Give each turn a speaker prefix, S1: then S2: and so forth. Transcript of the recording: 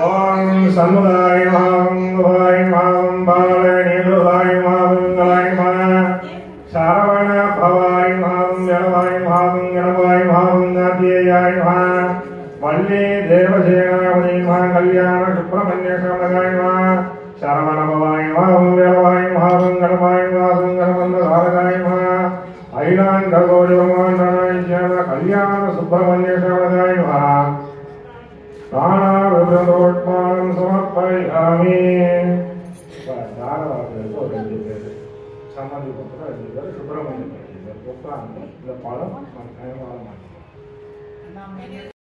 S1: ओम समुदाय महांगाय महांबालनीलाय महांगलाय शरवण भवाय महांगलवाय महांगलवाय महांगध्ययाय वल्ली देवसेनापति महाकल्याण सुब्रह्मण्य समगाय शरवण भवाय महांगलवाय महांगलवाय महांगलवंदधारकाय ऐलांडगोडिब्रह्माण्डाय कल्याण सुब्रह्मण्य समगाय தானாவிரோட்மானம் சமர்ப்பயாமி. தாராவாசலுக்கு ஒரு 2 பேர், சமாதி பக்கம் 2 பேர், சுப்பிரமணியம் உட்கார்ந்து இந்த படம்